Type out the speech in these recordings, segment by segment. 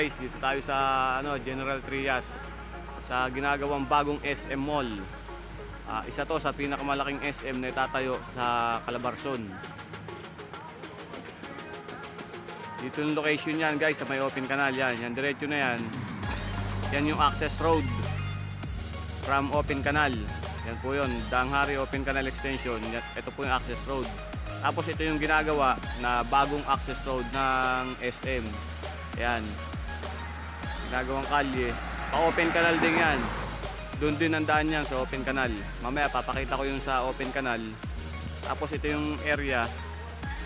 guys, dito tayo sa General Trias sa ginagawang bagong SM Mall. Isa to sa pinakamalaking SM na itatayo sa Calabarzon. Dito yung location yan guys, sa may open canal yan. Yan diretso na yan. Yan yung access road from open canal. Yan po yun, Danghari Open Canal Extension. Ito po yung access road. Tapos ito yung ginagawa na bagong access road ng SM. Yan. Ginagawang kalye. Pa-open canal din yan. Doon din ang daan yan sa open canal. Mamaya papakita ko yung sa open canal. Tapos ito yung area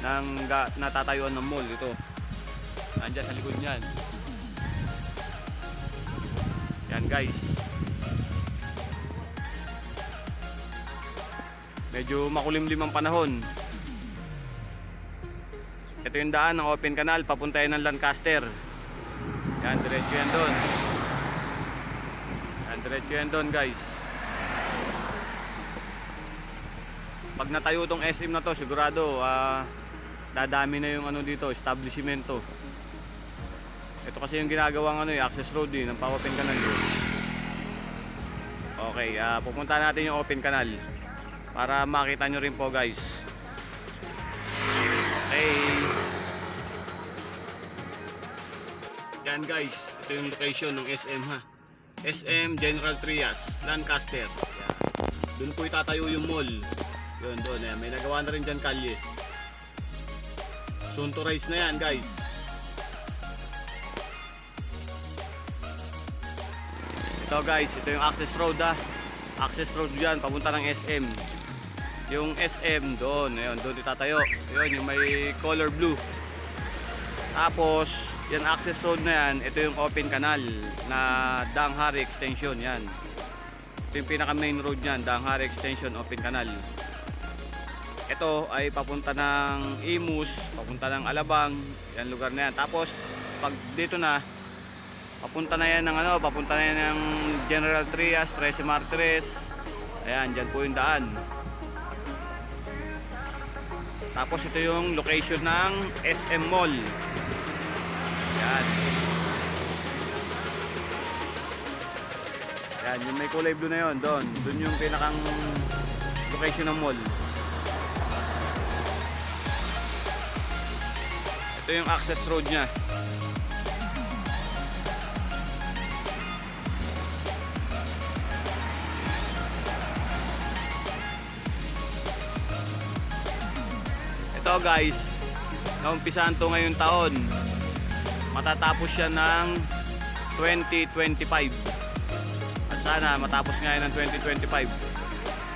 ng natatayuan ng mall. Ito. Nandiyan sa likod niyan. Yan guys. Medyo makulimlim ang panahon. Ito yung daan ng open canal papunta yan ng Lancaster. Yan, diretso yan doon. Yan, diretso yan doon guys. Pag natayo tong SM na to, sigurado dadami na yung dito, establishmento. Ito kasi yung ginagawang access road ng pa-open canal yun. Okay, pupunta natin yung open canal para makita nyo rin po guys. Okay. Yan guys, ito yung location ng SM ha. SM General Trias, Lancaster. Yan. Doon po itatayo yung mall. Yun, doon. Yan. May nagawa na rin dyan kalye. Soon to rise na yan guys. Ito guys, ito yung access road ha. Access road dyan, papunta ng SM. Yung SM doon, ayun, doon itatayo. Yun, yung may color blue. Tapos, yan access road na yan, ito yung open canal na Danghari Extension yan. Ito yung pinaka main road yan, Danghari Extension Open Canal. Ito ay papunta ng Imus, papunta ng Alabang, yan lugar na yan. Tapos, pag dito na, papunta na yan ng papunta na yan ng General Trias, 13 Martires. Ayan, dyan po yung daan. Tapos ito yung location ng SM Mall. Yan. Yan, yung may kulay blue na yun, doon. Doon yung pinakang location ng mall. Ito yung access road nya. Ito guys, naumpisahan to ngayong taon. Matatapos siya ng 2025. At sana matapos nga yan ng 2025.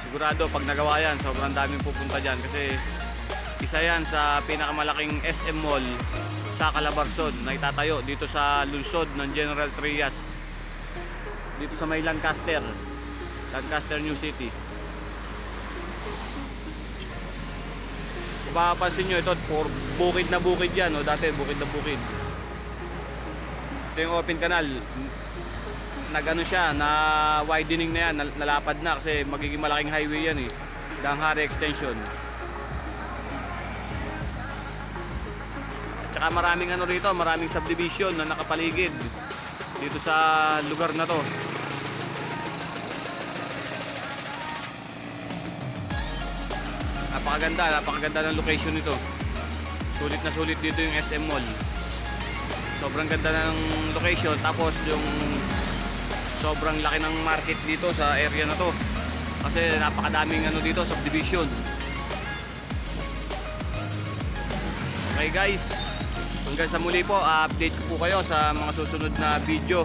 Sigurado pag nagawa yan, sobrang daming pupunta dyan. Kasi isa yan sa pinakamalaking SM Mall sa Calabarzon na itatayo dito sa lungsod ng General Trias. Dito sa may Lancaster New City. Kung mapapansin nyo, ito bukid na bukid yan. Dati bukid na bukid. Ito yung open canal. Nagano siya, na widening na yan, nalapad na kasi magiging malaking highway yan Danghari Extension. At saka maraming rito, maraming subdivision na nakapaligid dito sa lugar na to. Napakaganda ng location nito. Sulit na sulit dito yung SM Mall. Sobrang ganda ng location, tapos yung sobrang laki ng market dito sa area na to. Kasi napakadaming dito, subdivision. Okay guys, hanggang sa muli po, update ko po kayo sa mga susunod na video.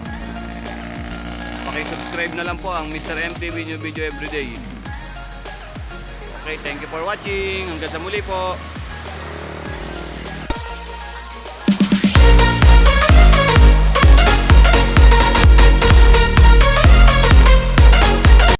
Paki-subscribe na lang po ang Mr. MTV New Video Everyday. Okay, thank you for watching. Hanggang sa muli po.